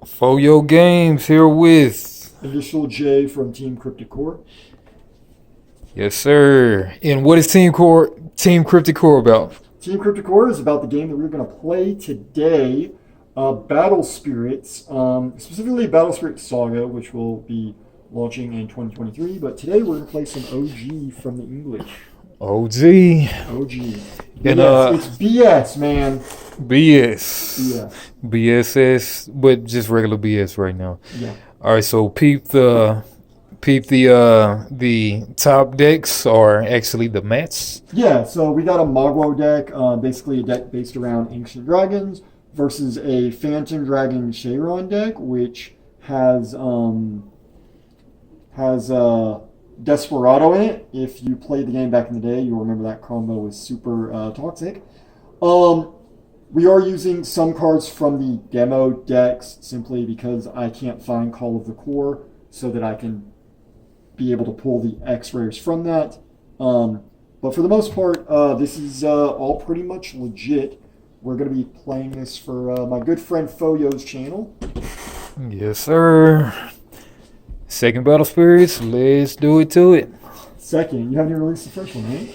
Foyo Games here with. Initial J from TeamCrypticCore. Yes, sir. And what is Team Cryptic Core about? TeamCrypticCore is about the game that we're going to play today, Battle Spirits, specifically Battle Spirit Saga, which will be launching in 2023. But today we're going to play some OG from the English. OG. OG. And It's BS, man. BS. BS. BSS, but just regular BS right now. Yeah. All right, so peep the top decks are actually the mats. Yeah, so we got a Mogwai deck, basically a deck based around Ancient Dragons, versus a Phantom Dragon Cheiron deck, which has Desperado in it. If you played the game back in the day, you'll remember that combo was super toxic. We are using some cards from the demo decks simply because I can't find Call of the Core so that I can be able to pull the X rares from that. But for the most part, this is all pretty much legit. We're going to be playing this for my good friend Foyo's channel. Yes, sir. Second Battle Spirits, let's do it to it. Second, you haven't even released the first one, right?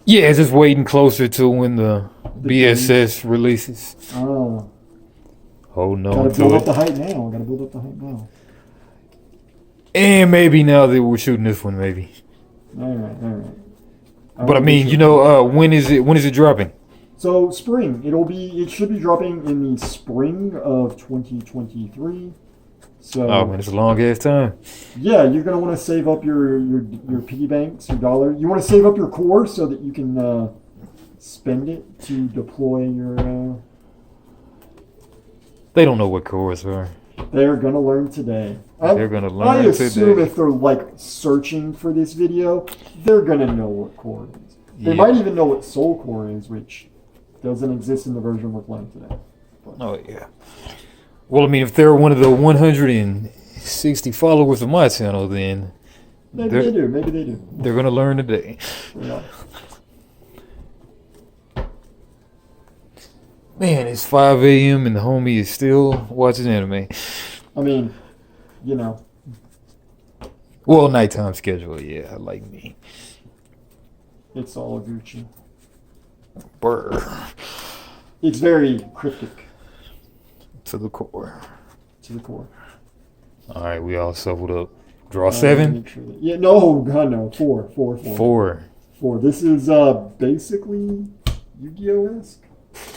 Yeah, just waiting closer to when the BSS releases. Oh. Hold on Gotta to build up it. the hype now. Gotta build up the hype now. And maybe now that we're shooting this one, maybe. All right. But I mean, when is it dropping? So spring. It should be dropping in the spring of 2023. So Oh man, it's a long ass time. yeah, you're gonna want to save up your piggy banks, your dollar. You want to save up your core so that you can spend it to deploy your. They don't know what cores are. They're gonna learn today. They're gonna learn I assume today. if they're like searching for this video, they're gonna know what core is. They Yeah. might even know what soul core is, which doesn't exist in the version we're playing today. Oh yeah. Well, I mean, if they're one of the 160 followers of my channel, then Maybe they do. they're gonna learn today. Yeah. Man, it's 5 a.m. and the homie is still watching anime. I mean, you know, Well, nighttime schedule, yeah, like me. it's all Gucci. Brr. It's very cryptic To the core. to the core. All right, we all shuffled up. Draw 7? Make sure that, yeah, no, God, no. Four. 4. This is basically Yu-Gi-Oh-esque.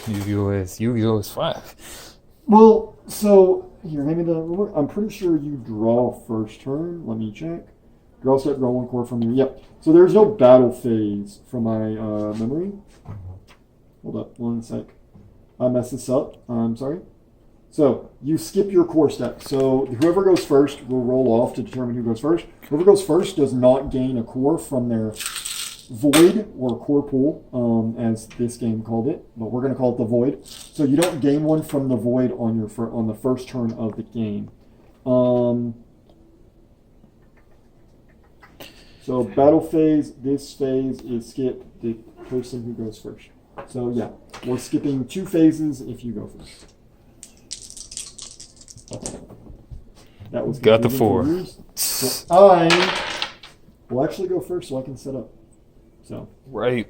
Yu-Gi-Oh! is 5. Well, so here, hand me the remote. I'm pretty sure you draw first turn. Let me check. Draw step, draw one core from here. Yep. So there's no battle phase from my memory. Hold up, one sec. I messed this up. I'm sorry. So you skip your core step. So whoever goes first will roll off to determine who goes first. Whoever goes first does not gain a core from their void or core pool, as this game called it, but we're going to call it the void. So you don't gain one from the void on the first turn of the game. So battle phase, this phase is skip the person who goes first. So yeah, we're skipping 2 phases if you go first. That was Got the confusing 4. for you. So I will actually go first so I can set up. So Right.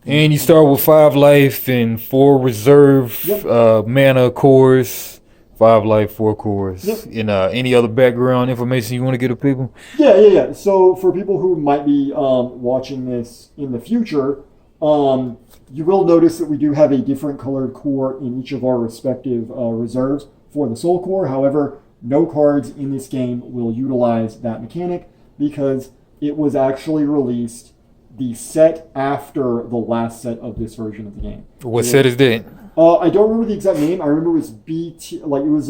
And you start with 5 life and 4 reserve Yep. mana cores. 5 life, 4 cores. Yep. And any other background information you want to give to people? yeah. So for people who might be watching this in the future, you will notice that we do have a different colored core in each of our respective reserves for the soul core. However, no cards in this game will utilize that mechanic because it was actually released the set after the last set of this version of the game. What set is that? I don't remember the exact name. I remember it was BT, like it was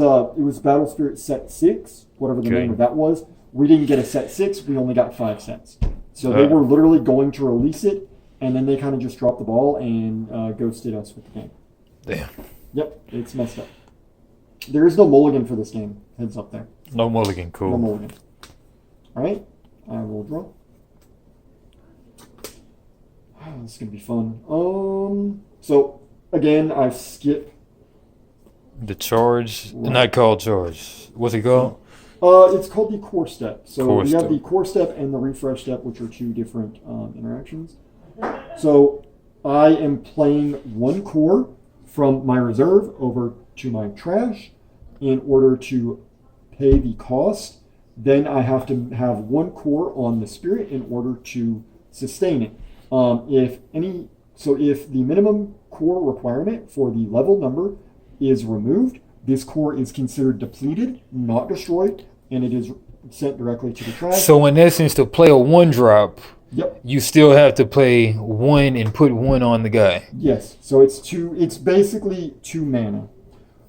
Battle Spirit Set 6, whatever the name of that was. We didn't get a Set 6, we only got 5 sets. So they were literally going to release it, and then they kind of just dropped the ball and ghosted us with the game. Damn. Yep, it's messed up. There is no mulligan for this game. Heads up there. No mulligan, cool. No mulligan. Alright, I will draw. This is going to be fun. So, again, I skip The charge, Right. not called charge. What's it called? It's called the core step. So Core we have step. the core step and the refresh step, which are two different interactions. So I am playing one core from my reserve over to my trash in order to pay the cost. Then I have to have one core on the spirit in order to sustain it. If the minimum core requirement for the level number is removed, this core is considered depleted, not destroyed, and it is sent directly to the trash. So in essence, to play a 1-drop, Yep. you still have to play 1 and put 1 on the guy. Yes. So it's basically 2 mana.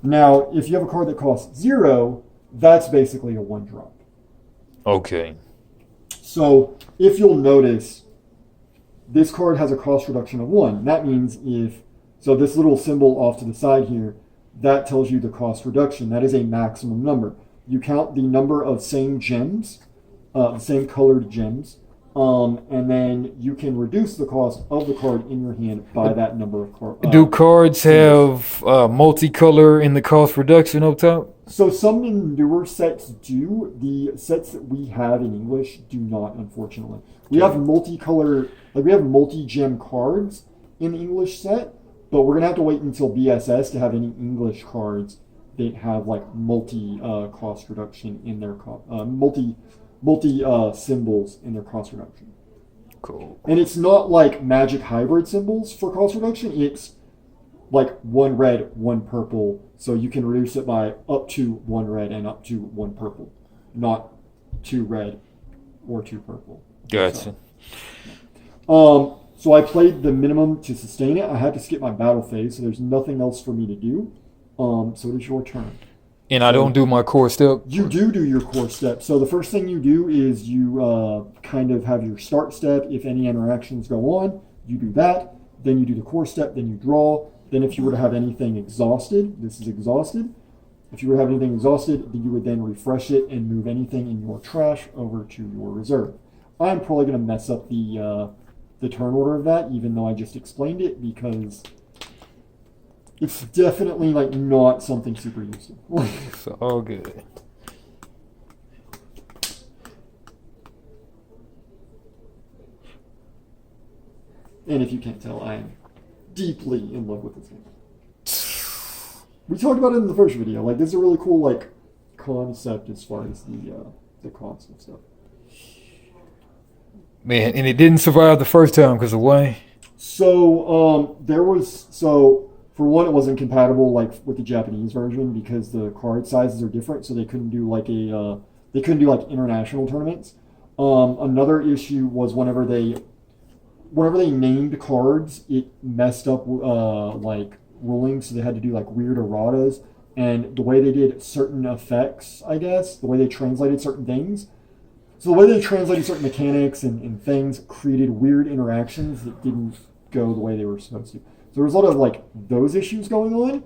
Now, if you have a card that costs 0, that's basically a 1-drop. Okay. So if you'll notice, this card has a cost reduction of 1. That means this little symbol off to the side here, that tells you the cost reduction. That is a maximum number. You count the number of same gems, same colored gems, and then you can reduce the cost of the card in your hand by that number of cards. Do cards have multicolor in the cost reduction up top? So some newer sets do. The sets that we have in English do not, unfortunately. We have multicolor, we have multi-gem cards in the English set, but we're gonna have to wait until BSS to have any English cards that have multi cost reduction in their multi symbols in their cost reduction. Cool. And it's not like Magic hybrid symbols for cost reduction. It's like 1 red, 1 purple. So you can reduce it by up to 1 red and up to 1 purple, not 2 red or 2 purple. Gotcha. So I played the minimum to sustain it. I had to skip my battle phase, so there's nothing else for me to do. So it is your turn. And I don't do my core step? You do your core step. So the first thing you do is you kind of have your start step. If any interactions go on, you do that. Then you do the core step. Then you draw. Then if you were to have anything exhausted, this is exhausted. If you were to have anything exhausted, then you would then refresh it and move anything in your trash over to your reserve. I'm probably going to mess up the turn order of that, even though I just explained it, because it's definitely not something super useful. It's all good. And if you can't tell, I am deeply in love with this game. We talked about it in the first video. This is a really cool concept as far as the cost and stuff. Man, and it didn't survive the first time because of why? So for one, it wasn't compatible with the Japanese version because the card sizes are different, so they couldn't do international tournaments. Another issue was whenever they named cards, it messed up rulings, so they had to do weird erratas, and the way they did certain effects, I guess, the way they translated certain things. So the way they translated certain mechanics and things created weird interactions that didn't go the way they were supposed to. So there was a lot of those issues going on,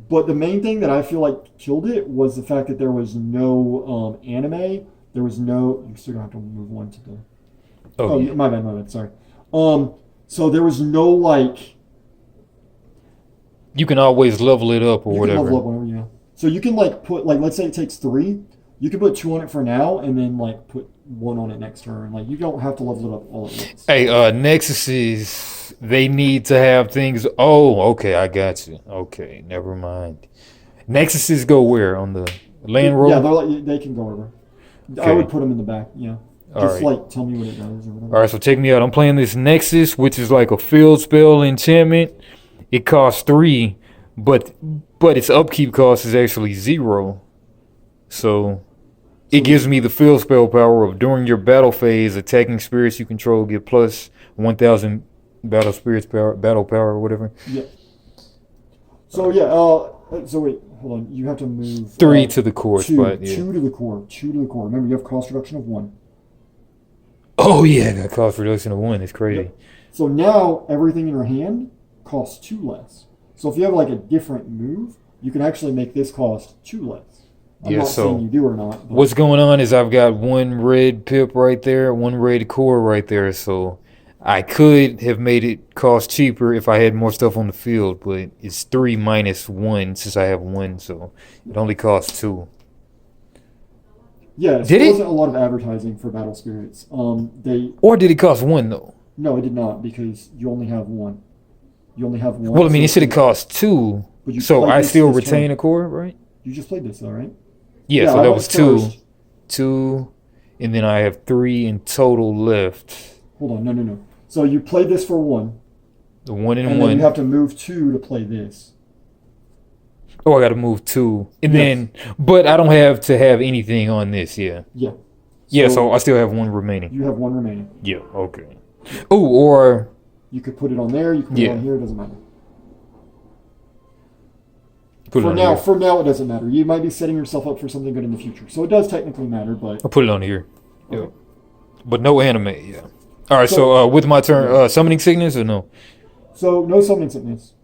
but the main thing that I feel killed it was the fact that there was no anime. There was no. You're still gonna have to move one to the. Oh, yeah. My bad. Sorry. So there was no You can always level it up or whatever. You can level up whenever, yeah. So you can put let's say it takes 3. You can put 2 on it for now, and then put 1 on it next turn. You don't have to level it up all at once. Hey, Nexuses, they need to have things. Oh, okay, I got you. Okay, never mind. Nexuses go where on the land roll? Yeah, they can go over. Okay. I would put them in the back. Yeah. Just tell me what it does or whatever. All right, so check me out. I'm playing this Nexus, which is a field spell enchantment. It costs 3, but its upkeep cost is actually 0. So it gives me the field spell power of during your battle phase, attacking spirits you control get plus 1,000 battle power or whatever. Yeah. So so wait, hold on. You have to move 3 to the core spot. Yeah. 2 to the core. 2 to the core. Remember, you have cost reduction of 1. Oh yeah, that cost reduction of 1 is crazy. Yep. So now everything in your hand costs 2 less. So if you have a different move, you can actually make this cost 2 less. I'm not saying you do or not. What's going on is I've got 1 red pip right there, 1 red core right there. So I could have made it cost cheaper if I had more stuff on the field, but it's 3 minus 1 since I have 1, so it only costs 2. Yes, Did there it? wasn't a lot of advertising for Battle Spirits. They Or did it cost 1 though? No, it did not because you only have one. You only have one. Well, I mean, So it should have cost 2, but you so played I this still this retain turn. a core, right? You just played this though, right? Yeah, Yeah, so I that went was 2. first. 2, and then I have 3 in total left. Hold on, no. So you played this for 1, The 1 and and 1. then you have to move 2 to play this. Oh, I got to move 2, and Yes. then, but I don't have to have anything on this. Yeah, Yeah. yeah. So I still have 1 remaining. You have 1 remaining. Yeah. Okay. Oh, or You could put it on there. You can put it Yeah. on here. It doesn't matter. put it For on now, here. for now, it doesn't matter. You might be setting yourself up for something good in the future. So it does technically matter, but I'll put it on here. Yeah. Okay. But no anime. Yeah. All right. So, So- with my turn, summoning sickness or no? so no summoning sickness.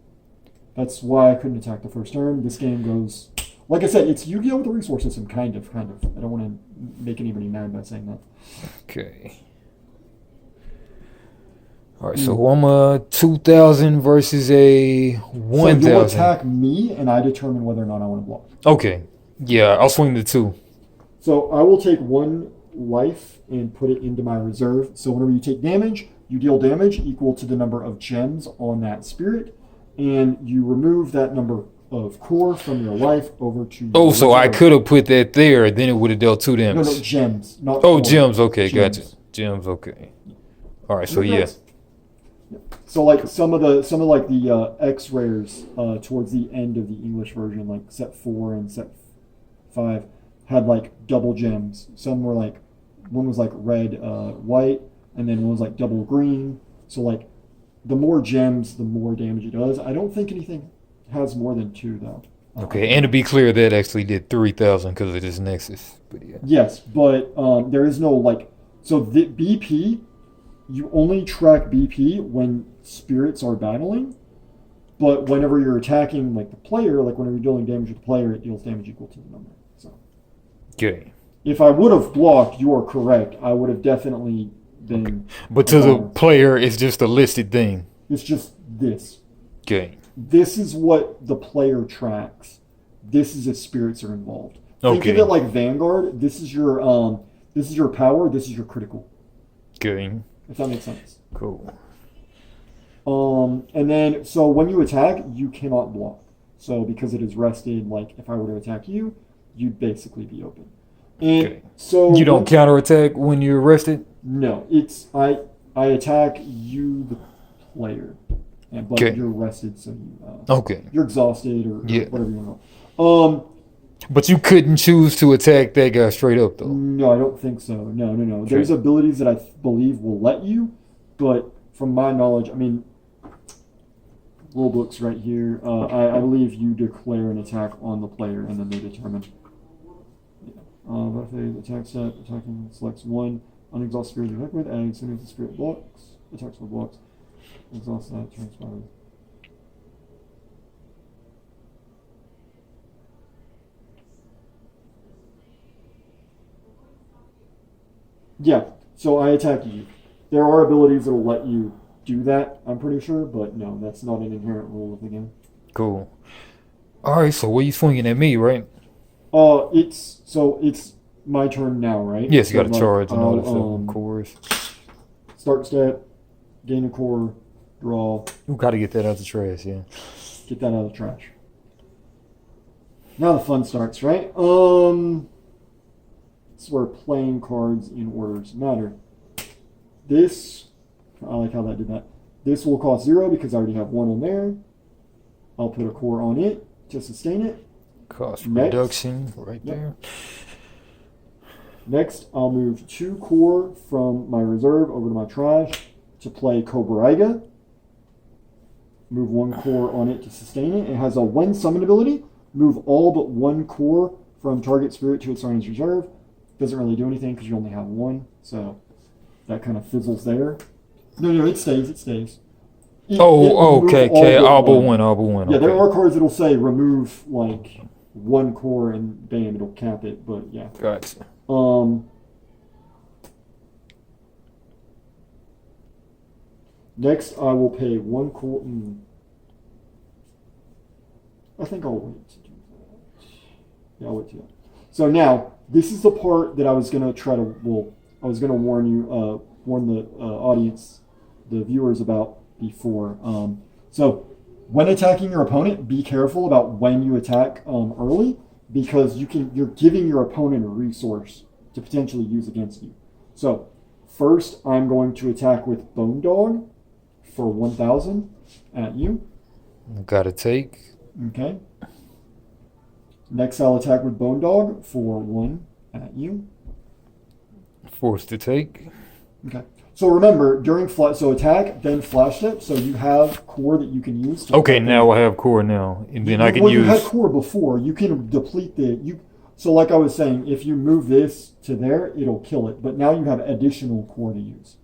That's why I couldn't attack the first turn. This game goes, like I said, it's Yu-Gi-Oh with a resource system, kind of. I don't want to make anybody mad by saying that. Okay. All right. So I'm a 2,000 versus a So 1,000. you'll attack me, and I determine whether or not I want to block. Okay. Yeah, I'll swing the 2. So I will take 1 life and put it into my reserve. So whenever you take damage, you deal damage equal to the number of gems on that spirit, and you remove that number of core from your life over to your Oh, so I reserve. could have put that there, then it would have dealt 2 damage. No, gems, not Oh, core. gems. Okay, Gems. gotcha. Gems. Okay. All right. So Makes yeah. sense. So like some of like the X rares towards the end of the English version, like set 4 and set 5, had like double gems. Some were like, one was like red, white, and then one was like double green. So like, the more gems, the more damage it does. I don't think anything has more than 2 though. Okay, and to be clear, that actually did 3,000 because of this Nexus. But yeah. Yes, but there is no like. So the BP, you only track BP when spirits are battling, but whenever you're attacking like the player, like whenever you're dealing damage with the player, it deals damage equal to the number. So Okay. if I would have blocked, you are correct. I would have definitely been. But to the above. player, it's just a listed thing. It's just this. Okay. This is what the player tracks. This is if spirits are involved. Think Okay. of it like Vanguard. This is your power. This is your critical. Okay. If that makes sense. Cool. And then, so when you attack, you cannot block. So because it is rested, like if I were to attack you, you'd basically be open. And Okay. so You don't counterattack when you're arrested? No, it's I attack you, the player, and but Okay. you're rested, so Okay. you're exhausted or Yeah. whatever you want. But you couldn't choose to attack that guy straight up, though. No, I don't think so. No. There's abilities that I believe will let you, but from my knowledge, I mean, rule books right here. I believe you declare an attack on the player, and then they determine. Buffet attack set, attacking selects 1 unexhausted spirit you attack with, and as soon as the spirit blocks, attacks with blocks. Exhaust that, transpire. Yeah, so I attack you. There are abilities that will let you do that, I'm pretty sure, but no, that's not an inherent rule of the game. Cool. All right, so what you swinging at me, right? It's my turn now, right? Yes, you So, got to charge and all that stuff, I'll, of course. start step, gain a core, draw, You got to get that out the trash, yeah. get that out of the trash. Now the fun starts, right? This is where playing cards in orders matter. This, I like how that did that. This will cost 0 because I already have 1 on there. I'll put a core on it to sustain it. Cost Next. reduction right Yep. there. Next, I'll move 2 core from my reserve over to my trash to play Kobaraiga. Move 1 core on it to sustain it. It has a when summon ability. Move all but 1 core from target spirit to its owner's reserve. Doesn't really do anything because you only have 1, so that kind of fizzles there. No, it stays. It stays. It Okay. remove All but one. Yeah, Okay. there are cards that'll say remove like 1 core and bam, it'll cap it. But yeah. Gotcha. Next, I will pay 1 core. I think I'll wait to do that. Yeah, I'll wait to do that. So now, this is the part that I was gonna try to. Well, I was gonna warn the audience, the viewers about before. So, when attacking your opponent, be careful about when you attack early, because you're giving your opponent a resource to potentially use against you. So, first, I'm going to attack with Bone Dog for 1,000 at you. Gotta take. Okay. Next, I'll attack with Bone Dog for 1 at you. Forced to take. Okay. So remember, during so attack, then flash step. So you have core that you can use. To Okay, now I have core now, and then I can well, use. You had core before. You can deplete the. So like I was saying, if you move this to there, it'll kill it. But now you have additional core to use.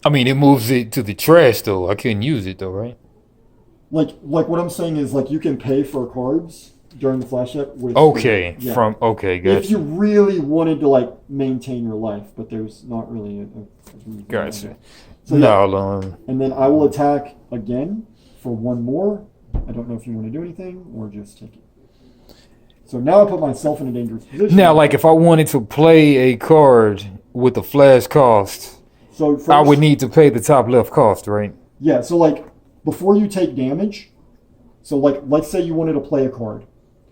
I mean, it moves it to the trash though. I couldn't use it though, right? Like what I'm saying is like you can pay for cards during the flash step with. Okay, Yeah. okay, gotcha. If you really wanted to like maintain your life, but there's not really a Gotcha. So No, and then I will attack again for 1 more. I don't know if you want to do anything or just take it. So now I put myself in a dangerous position. now, like if I wanted to play a card with a flash cost, so first, I would need to pay the top left cost, right? Yeah, so like before you take damage, so like let's say you wanted to play a card.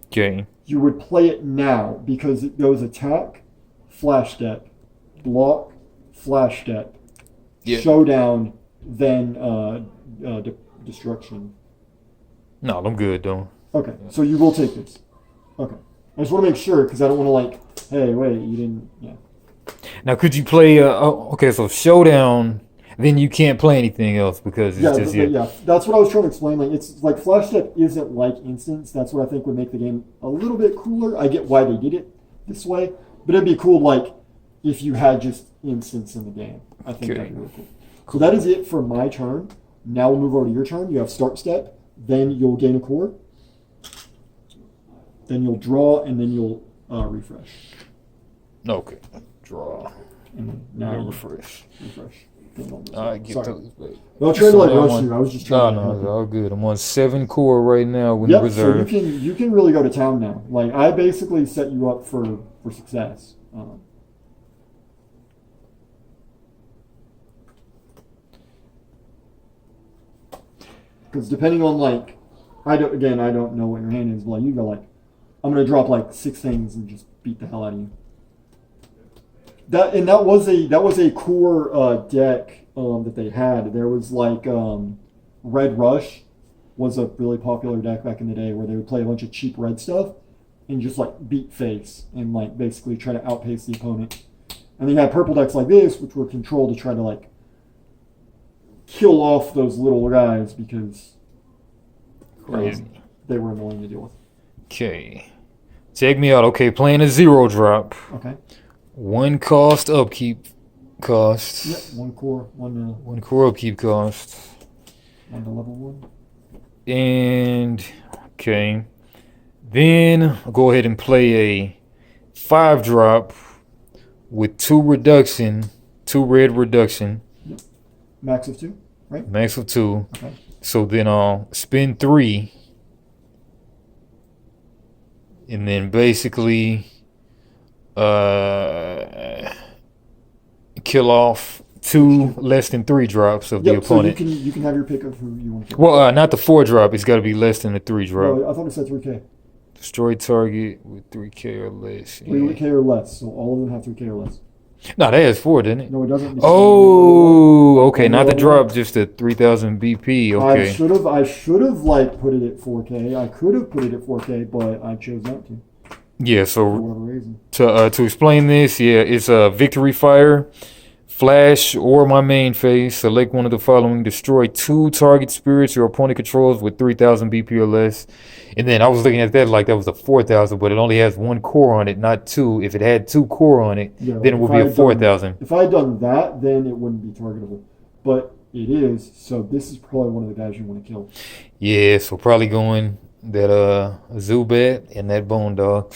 Okay. You would play it now because it goes attack, flash step, block, flash step, showdown, then destruction. No, I'm good though. Okay, so you will take this. Okay. I just want to make sure because I don't want to like, hey, wait, you didn't, yeah. Now, could you play? Okay, so showdown. Then you can't play anything else because it's just yeah. That's what I was trying to explain. Like it's like flash step isn't like instance. That's what I think would make the game a little bit cooler. I get why they did it this way, but it'd be cool like if you had just instance in the game. I think that'd be really cool. So that is it for my turn. Now we'll move over to your turn. You have start step. Then you'll gain a core. Then you'll draw, and then you'll refresh. Okay. Draw. And now refresh. I get those back. Well, I tried to like rush you. I was just trying to help it's you. all good. I'm on 7 core right now with reserve. So you can really go to town now. Like I basically set you up for success. Because depending on like, I don't know what your hand is, but like you go like, I'm gonna drop like 6 things and just beat the hell out of you. That was a core deck that they had. There was like Red Rush was a really popular deck back in the day where they would play a bunch of cheap red stuff and just like beat face and like basically try to outpace the opponent. And then you had purple decks like this, which were controlled to try to like kill off those little guys because they were annoying to deal with. Okay. Check me out. Okay, playing a 0 drop. Okay. 1 cost upkeep cost. Yep, 1 core, 1 core upkeep cost. 1 to level 1. And okay. Then I'll go ahead and play a 5 drop with 2 reduction, 2 red reduction. Yep. Max of 2, right? Max of 2. Okay. So then I'll spend 3. And then basically kill off 2 less than 3 drops of the opponent. So you can have your pick of who you want to kill. Well, not the 4 drop. It's got to be less than the 3 drop. Well, I thought it said 3K. Destroy target with 3K or less. 3K or less. So all of them have 3K or less. No, that has 4, didn't it? No, it doesn't. Oh, okay. Not the drop, just the 3,000 BP. Okay. I should have like put it at 4K. I could have put it at 4K, but I chose not to. Yeah. So for whatever reason. To explain this, it's a victory fire, flash, or my main phase. Select one of the following. Destroy 2 target spirits your opponent controls with 3,000 BP or less. And then I was looking at that like that was a 4,000, but it only has 1 core on it, not 2. If it had 2 core on it, then it would be a 4,000. If I had done that, then it wouldn't be targetable. But it is, so this is probably one of the guys you want to kill. Yeah, so probably going that Zubat and that Bone Dog.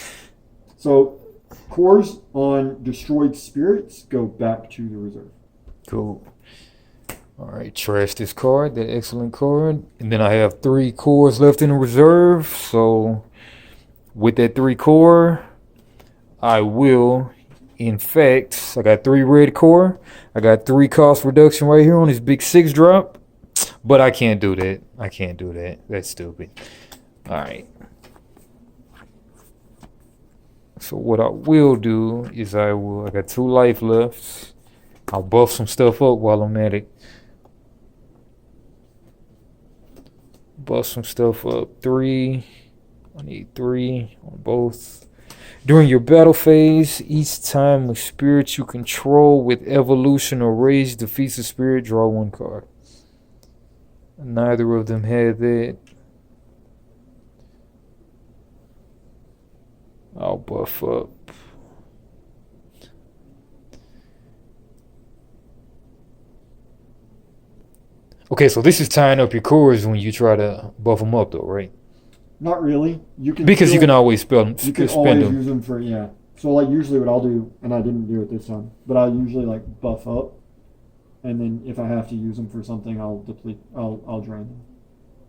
So cores on destroyed spirits go back to the reserve. Cool. Alright, trash this card, that excellent card. And then I have 3 cores left in the reserve. So with that 3 core, I will, in fact, I got 3 red core. I got 3 cost reduction right here on this big 6 drop. But I can't do that. I can't do that. That's stupid. Alright. So what I will do is I got 2 life left. I'll buff some stuff up while I'm at it. Buff some stuff up. 3. I need 3 on both. During your battle phase, each time a spirit you control with evolution or rage defeats a spirit, draw 1 card. Neither of them had that. I'll buff up. Okay, so this is tying up your cores when you try to buff them up, though, right? Not really. You can Because you still- can always spend You can spend always them. use them for, yeah. So like usually what I'll do, and I didn't do it this time, but I usually like buff up, and then if I have to use them for something, I'll deplete. I'll drain them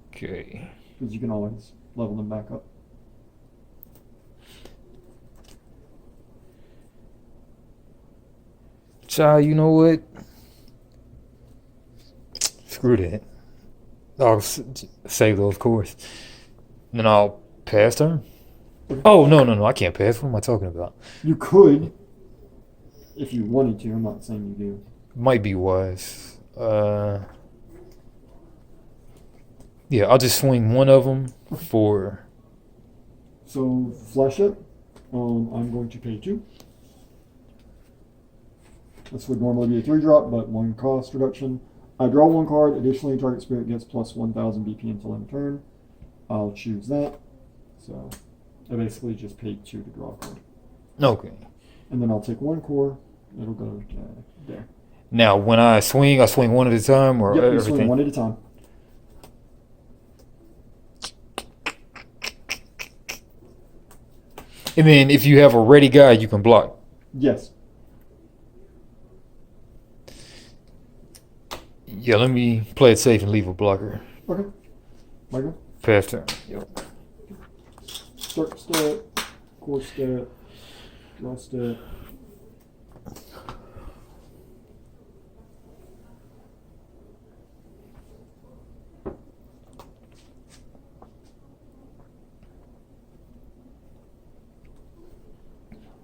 Okay. because you can always level them back up. Child, you know what? Screw that. I'll save those cores. Then I'll pass turn. Oh, no. I can't pass. What am I talking about? You could, if you wanted to. I'm not saying you do. Might be wise. Yeah, I'll just swing one of them for. So flash it. I'm going to pay 2. This would normally be a 3 drop, but 1 cost reduction. I draw 1 card. Additionally, target spirit gets plus 1,000 BP until end of turn. I'll choose that. So I basically just paid 2 to draw a card. Okay. And then I'll take 1 core. It'll go there. Now, when I swing one at a time or Yep, you everything? swing 1 at a time. And then if you have a ready guy, you can block. Yes. Yeah, let me play it safe and leave a blocker. Okay. Michael? Pass turn. Yep. Start stat. Core stat. Draw stat.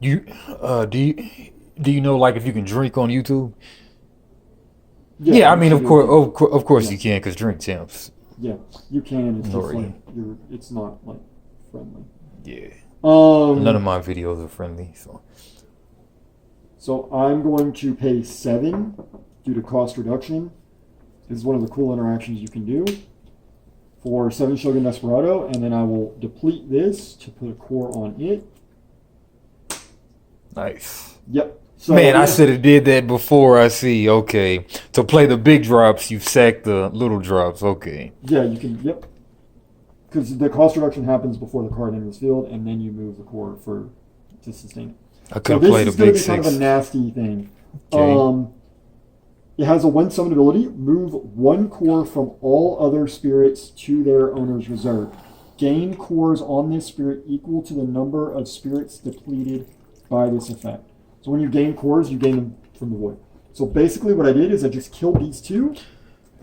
Do you know like if you can drink on YouTube? Yeah, Yeah, I you mean should of course, be able of course Yeah. you can, cause drink champs. Yeah, you can. It's just Nor like it's not like friendly. Yeah. Um. None of my videos are friendly, so. So I'm going to pay 7 due to cost reduction. This is one of the cool interactions you can do for 7 Shogun Desperado, and then I will deplete this to put a core on it. Nice. Yep. So Man, I should have did that before. I see. Okay, to play the big drops, you sack the little drops. Okay. Yeah, you can. Yep. Because the cost reduction happens before the card enters the field, and then you move the core to sustain it. I could So have this played a is going to big be kind of six. a nasty thing. Okay. It has a when summoned ability. Move 1 core from all other spirits to their owner's reserve. Gain cores on this spirit equal to the number of spirits depleted by this effect. So when you gain cores, you gain them from the void. So basically what I did is I just killed these 2,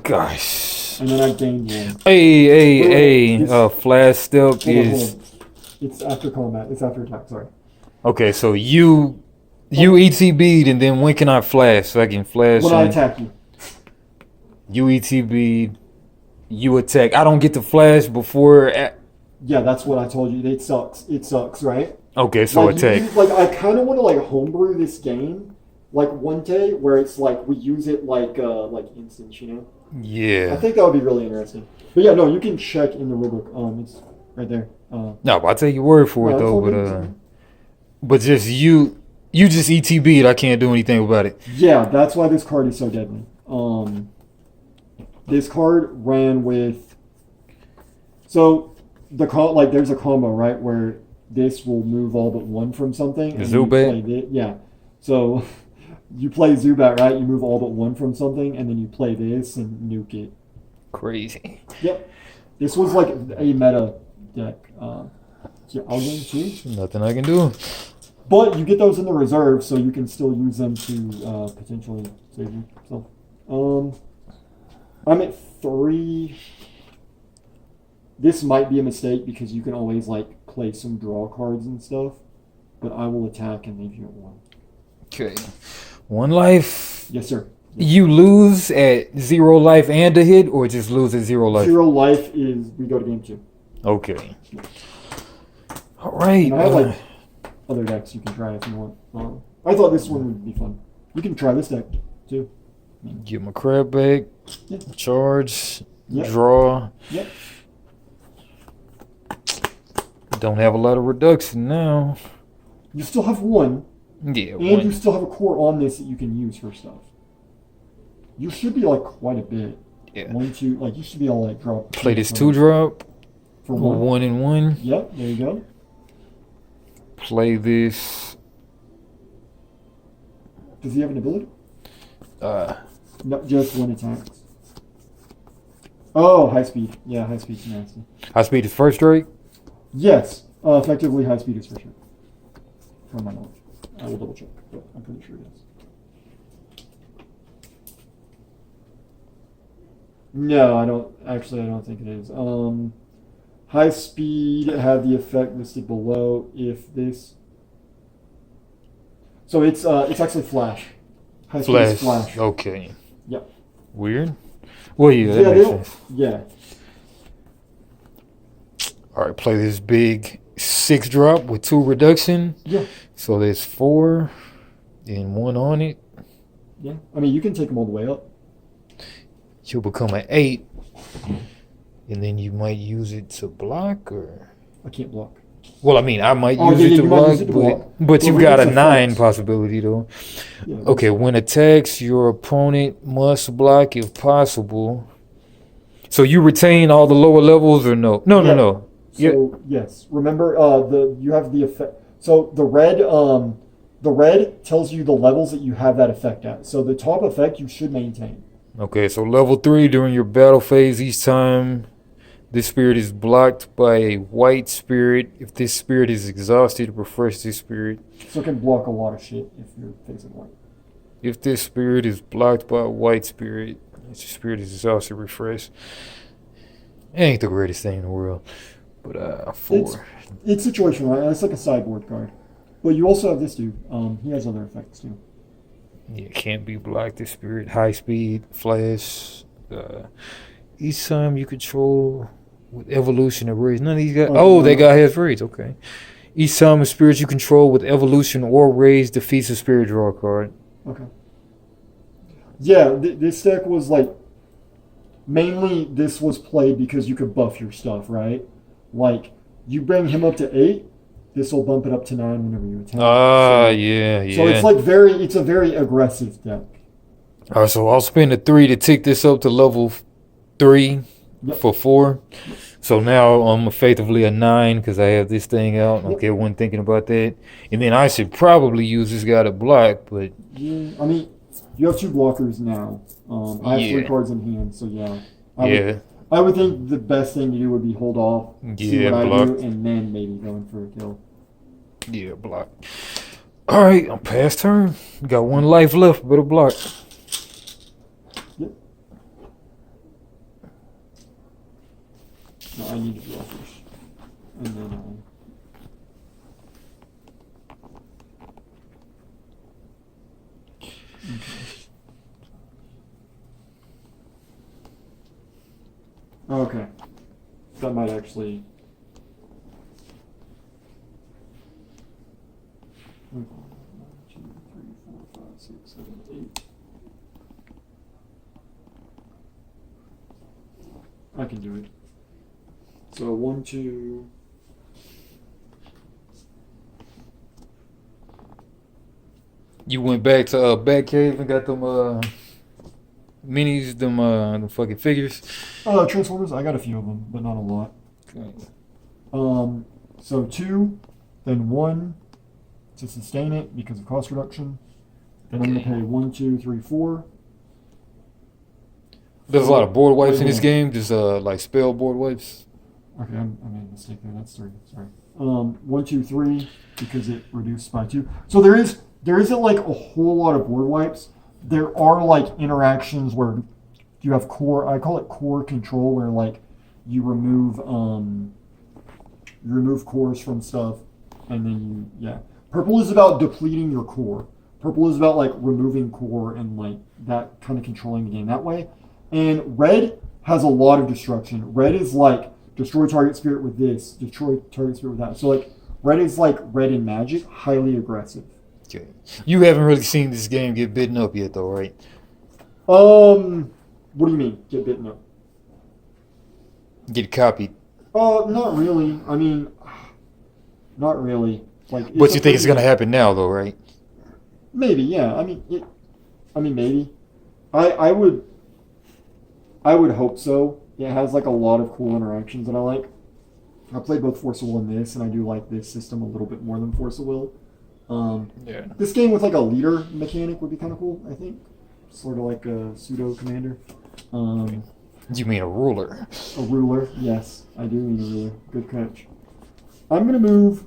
Gosh. and then I gained 1. Hey. It's- Flash step Hold on, is. hold on. It's after combat. It's after attack, sorry. Okay, so you ETB'd, and then when can I flash? So I can flash. When I and attack you. You ETB'd, you attack. I don't get to flash before. Yeah, that's what I told you. It sucks. It sucks, right? Okay, so Like, attack. I kind of want to like homebrew this game, like one day where it's like we use it like instance, you know. I Yeah. think that would be really interesting. But yeah, no, you can check in the rulebook. It's right there. No, but I'll take your word for it No, it's though. all But good. but just you just ETB'd. I can't do anything about it. Yeah, that's why this card is so deadly. This card ran with. So there's a combo right where this will move all but 1 from something. and you Zubat? play yeah. So You play Zubat, right? You move all but one from something, and then you play this and nuke it. Crazy. Yep. This was like a meta deck. Yeah, I'll game two. Nothing I can do. But you get those in the reserve, so you can still use them to potentially save you. So, I'm at 3. This might be a mistake because you can always like play some draw cards and stuff. But I will attack and leave you at 1. Okay. 1 life. Yes, sir. You lose at 0 life and a hit, or just lose at 0 life? 0 life is we go to game 2. Okay. All right. And I have like other decks you can try if you want. I thought this one would be fun. You can try this deck too. Get my crab back. Yeah. Charge. Yep. Draw. Yep. Don't have a lot of reduction now. You still have 1. Yeah. And 1. you still have a core on this that you can use for stuff. You should be like quite a bit. Yeah. 1, 2, like you should be able to like drop. Play this 2-drop. For 1. 1 and 1. Yep, there you go. Play this. Does he have an ability? No, just 1 attacks. Oh, high speed. Yeah, high speed's nasty. High speed is first strike. Yes, effectively high speed is for sure. From my knowledge. I will double check, but I'm pretty sure it is. No, I don't think it is. High speed had the effect listed below if this. So it's actually flash. High speed is flash. Okay. Yep. Weird. Well, yeah, that makes sense. Yeah. All right, play this big 6-drop with 2 reduction. Yeah. So there's 4 and 1 on it. Yeah. I mean, you can take them all the way up. You'll become an 8. And then you might use it to block, or? I can't block. Well, I mean, I might use it to block, but you've got a 9 possibility, though. Yeah, okay, when attacks, your opponent must block if possible. So you retain all the lower levels, or no? No. So yes, remember you have the effect. So the red tells you the levels that you have that effect at. So the top effect you should maintain. Okay, so level 3 during your battle phase, each time this spirit is blocked by a white spirit. If this spirit is exhausted, refresh this spirit. So it can block a lot of shit if you're facing white. If this spirit is blocked by a white spirit, if the spirit is exhausted, refresh. It ain't the greatest thing in the world. But 4. It's situational, right? It's like a sideboard card. But you also have this dude. He has other effects too. Yeah, can't be blocked. This spirit, high speed, flash. Each time you control with evolution or raise. None of these guys. They got half raise. Okay. Each time a spirit you control with evolution or raise defeats a spirit, draw a card. Okay. Yeah, this deck was like mainly this was played because you could buff your stuff, right? Like you bring him up to 8, this will bump it up to 9 whenever you attack. Yeah. So it's like it's a very aggressive deck. All right, so I'll spend a 3 to tick this up to level 3 for 4. So now I'm effectively a 9 because I have this thing out. Okay, I wasn't thinking about that. And then I should probably use this guy to block, but yeah, I mean, you have 2 blockers now. I have 3 cards in hand, so yeah. I would think the best thing to do would be hold off, see what I do, and then maybe going for a kill. Yeah, block. All right, I'm past turn. Got 1 life left, better block. Yep. No, I need to draw first. And then Okay. That might actually. 1, 2, 3, 4, 5, 6, 7, 8. I can do it. So 1, 2. You went back to Batcave and got them minis, them fucking figures. Transformers. I got a few of them, but not a lot. Okay. So 2, then 1 to sustain it because of cost reduction, Then I'm going to pay 1, 2, 3, 4. There's a lot of board wipes in this Wait. game. Just like spell board wipes. Okay, I made a mistake there. That's 3. Sorry. 1, 2, 3 because it reduced by 2. So there isn't like a whole lot of board wipes. There are like interactions where you have core. I call it core control, where like you remove cores from stuff, and then Purple is about depleting your core. Purple is about like removing core and like that kind of controlling the game that way. And red has a lot of destruction. Red is like destroy target spirit with this, destroy target spirit with that. So like red is like red in Magic, highly aggressive. Okay. You haven't really seen this game get bitten up yet, though, right? What do you mean get bitten up? Get copied. Not really. I mean, not really. Like, But you think it's gonna happen now, though, right? Maybe, yeah. I mean, maybe. I would hope so. It has like a lot of cool interactions that I like. I played both Force of Will and this, and I do like this system a little bit more than Force of Will. This game with like a leader mechanic would be kind of cool, I think. Sort of like a pseudo commander. You mean a ruler? A ruler, yes, I do mean a ruler. Good catch. I'm gonna move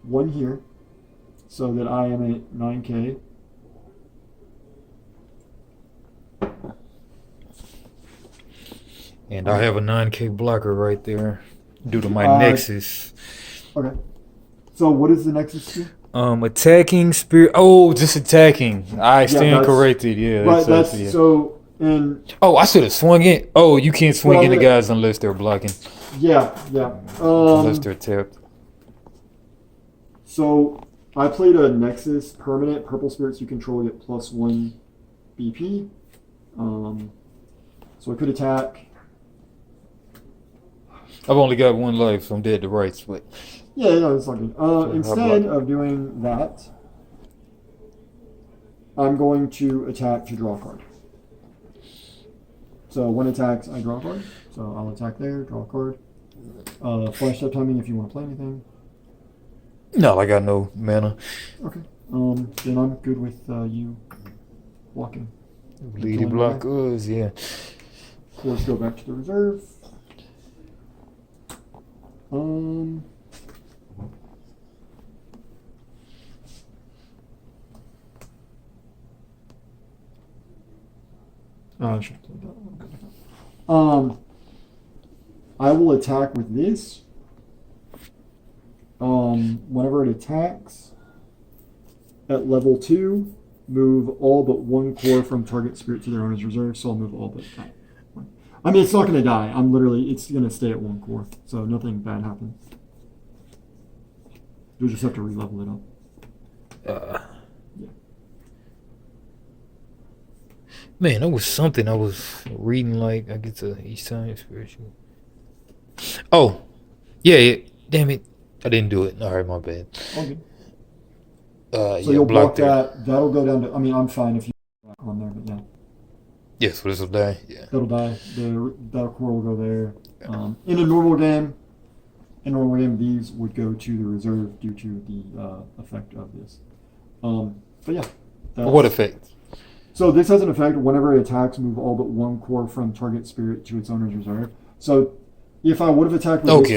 1 here, so that I am at 9K. And I have a 9K blocker right there due to my Nexus. Okay. So what is the Nexus do? Attacking spirit. Oh, just attacking. I stand corrected. Yeah, right. So and. Oh, I should have swung it. Oh, you can't swing into guys unless they're blocking. Yeah. Unless they're tapped. So I played a Nexus permanent. Purple spirits you control get +1 BP. So I could attack. I've only got 1 life, so I'm dead to rights, but. Yeah, no, it's not good. Instead of doing that, I'm going to attack to draw a card. So when attacks, I draw a card. So I'll attack there, draw a card. Flash step timing if you want to play anything. No, I got no mana. Okay. Then I'm good with you blocking. Leady blockers, yeah. So let's go back to the reserve. I should play that. I will attack with this. Whenever it attacks, at level 2, move all but 1 core from target spirit to their owner's reserve. So I'll move all but that. I mean, it's not going to die. It's going to stay at 1 core. So nothing bad happens. You'll just have to re-level it up. Yeah. Man, that was something I was reading, like, I get to each time spiritual. Oh, yeah. Damn it. I didn't do it. All right, my bad. Okay. So you'll block that. That'll go down to, I mean, I'm fine if you on there, but yeah. Yeah, so this will die. Yeah. That'll die. That core will go there. In a normal game, these would go to the reserve due to the effect of this. But yeah. What effect? So this has an effect whenever it attacks, move all but 1 core from target spirit to its owner's reserve. So if I would have attacked with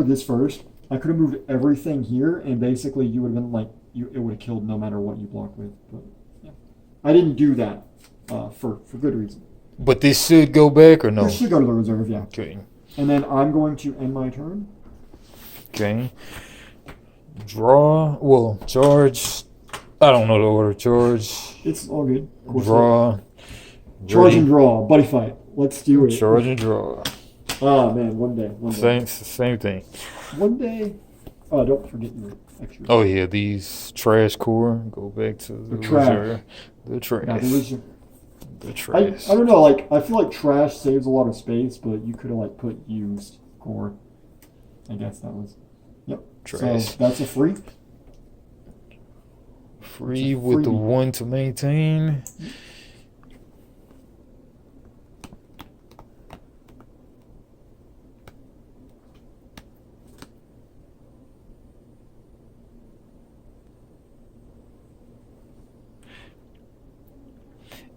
this first, I could have moved everything here, and basically you would have been like, it would have killed no matter what you blocked with. But yeah, I didn't do that for good reason. But this should go back or no? This should go to the reserve, yeah. Okay. And then I'm going to end my turn. Okay. Draw. Well, charge. I don't know the order. Charge. It's all good. Draw. Charge and draw. Buddy fight. Let's do it. Charge and draw. Ah, man. One day. Same thing. One day. Oh, don't forget your extra. Oh, yeah. These trash core go back to the reserve. The trash. Yeah, the trash. I don't know. Like, I feel like trash saves a lot of space, but you could have like put used core. I guess that was. Yep. Trash. So that's a free. Free with the 1 to maintain.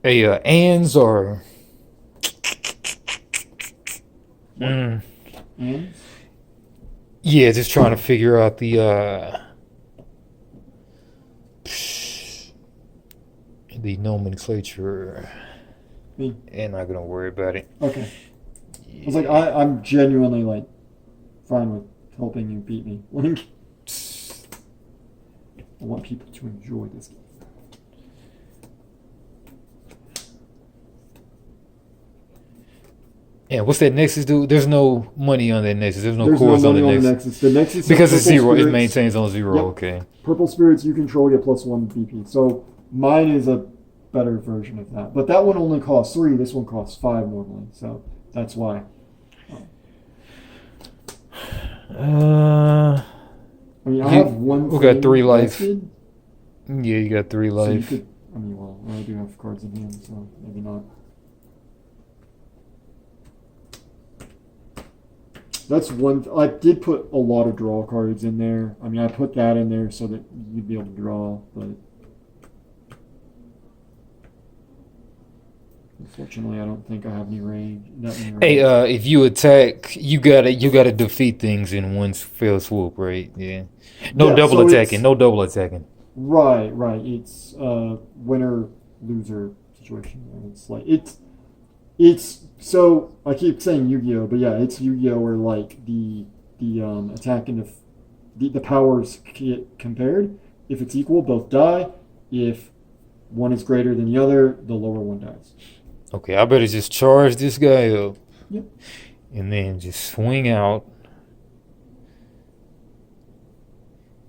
Hey, ands or mm, And yeah, just trying to figure out the nomenclature. me. And not gonna worry about it. Okay. I was like, I'm genuinely like fine with helping you beat me. Like, I want people to enjoy this game. Yeah, what's that Nexus do? There's no money on that Nexus. There's no There's cores no on the money on the Nexus. Nexus. The Nexus Because it's purple zero, it spirits. maintains on zero. Yep. Okay. Purple spirits you control get +1 BP. So mine is a better version of that. But that one only costs 3. This one costs 5 normally. So that's why. Uh, I mean, I have one. We got 3 life. invested, Yeah, you got 3 so life. you could. I mean, well, I do have cards in hand, so maybe not. That's one. I did put a lot of draw cards in there. I mean, I put that in there so that you'd be able to draw, but unfortunately, I don't think I have any range. That many range. Hey, if you attack, you gotta defeat things in one fell swoop, right? Yeah. No Yeah, double so attacking. it's- No double attacking. Right. It's winner loser situation. And it's like it's so I keep saying Yu-Gi-Oh, but yeah, it's Yu-Gi-Oh where like the attack and the powers get compared. If it's equal, both die. If one is greater than the other, the lower one dies. Okay, I better just charge this guy up. Yep. And then just swing out.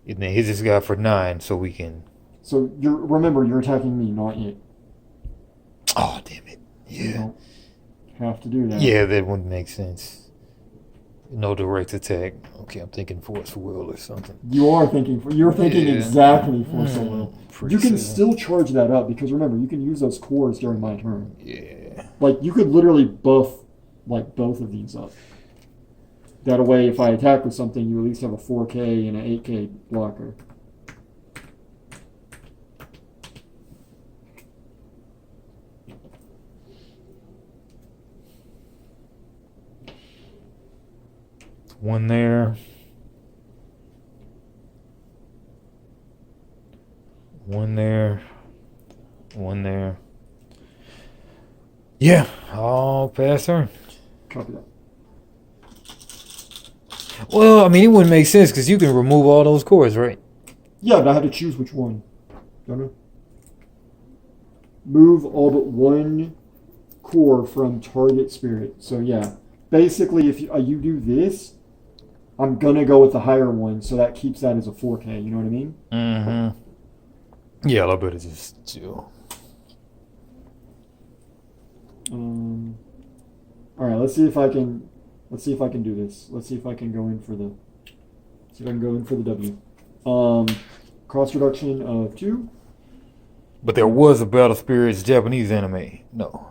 And then hit this guy for 9 so we can. So remember you're attacking me, not it. Oh, damn it. You Yeah. don't have to do that. Yeah, that wouldn't make sense. No direct attack. Okay, I'm thinking force will or something. You're thinking Yeah. exactly Force of Will. Pretty You can soon. still charge that up because remember you can use those cores during my turn. Yeah. Like you could literally buff like both of these up. That way, if I attack with something, you at least have a 4K and an 8K blocker. One there. One there. One there. Yeah, I'll pass turn. Copy that. Well, I mean, it wouldn't make sense because you can remove all those cores, right? Yeah, but I had to choose which one. Don't I? Move all but one core from target spirit. So yeah, basically, if you do this, I'm gonna go with the higher one, so that keeps that as a 4K. You know what I mean? Mm-hmm. Yeah, I better just chill. All right, let's see if I can. Let's see if I can do this. Let's see if I can go in for the. See if I can go in for the W. Cost reduction of 2. But there was a Battle Spirits Japanese anime. No.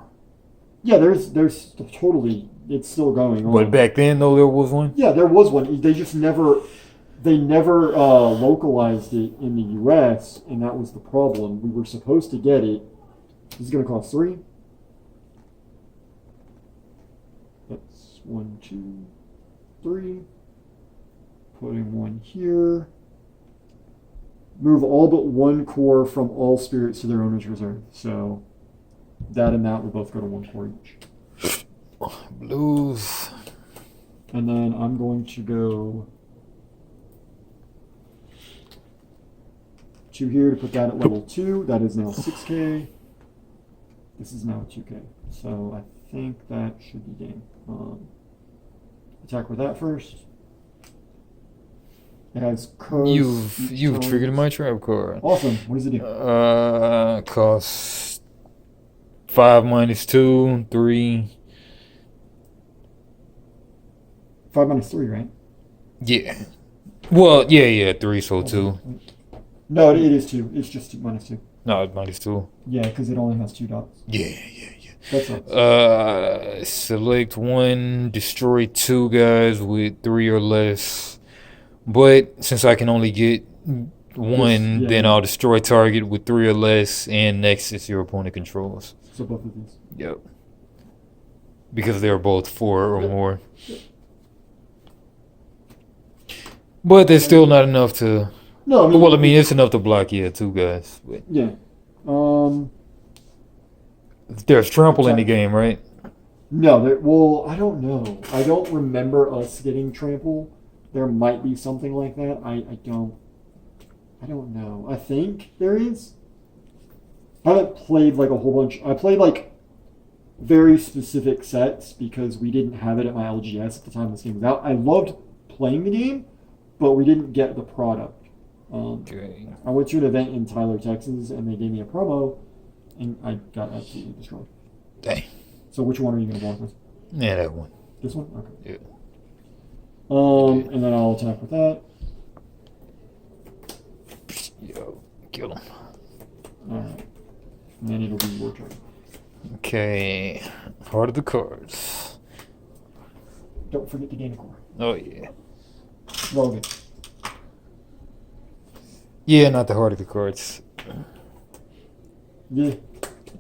Yeah, there's totally. It's still going on. But back then, though, there was one? Yeah, there was one. They just never. They never localized it in the U.S., and that was the problem. We were supposed to get it. This is going to cost 3. That's 1, 2, 3. Putting 1 here. Move all but one core from all spirits to their owner's reserve. So that and that will both go to 1 core each. Blues. And then I'm going to go 2 here to put that at level 2. That is now 6K. This is now 2K. So I think that should be game. Attack with that first. It has codes. You've triggered my trap card. Awesome. What does it do? Costs 5 minus 2, 3. 5 minus 3, right? Yeah. Well, yeah, 3, so 2. No, it is 2. It's just 2 minus 2. No, minus 2. Yeah, because it only has 2 dots. Yeah. That sucks. Select 1, destroy 2 guys with 3 or less. But since I can only get 1, Yeah. then I'll destroy target with 3 or less, and next is your opponent controls. So both of these. Yep. Because they're both 4 or Yep. more. But there's still not enough to. No, Well, I mean, it's enough to block, 2 guys. But yeah. there's trample in the game, right? No, well, I don't know. I don't remember us getting trample. There might be something like that. I don't know. I think there is. I haven't played like a whole bunch. I played like very specific sets because we didn't have it at my LGS at the time this game was out. I loved playing the game, but we didn't get the product. Okay. I went to an event in Tyler, Texas, and they gave me a promo, and I got absolutely destroyed. Dang. So which one are you going to block with? Yeah, that one. This one? Okay. Yeah. And then I'll attack with that. Yo, kill him. Alright. And then it'll be your turn. Okay. Heart of the cards. Don't forget to gain a core. Oh, yeah. Roll again. Yeah, not the heart of the cards. Yeah.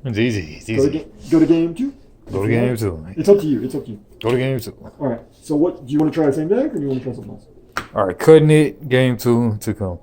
It's easy. It's Go easy. to game 2. Go to game 2. It's up to you. It's up to you. Go to game 2. All right. So what do you want to try the same deck or do you want to try something else? All right, cutting it. Game 2 to come.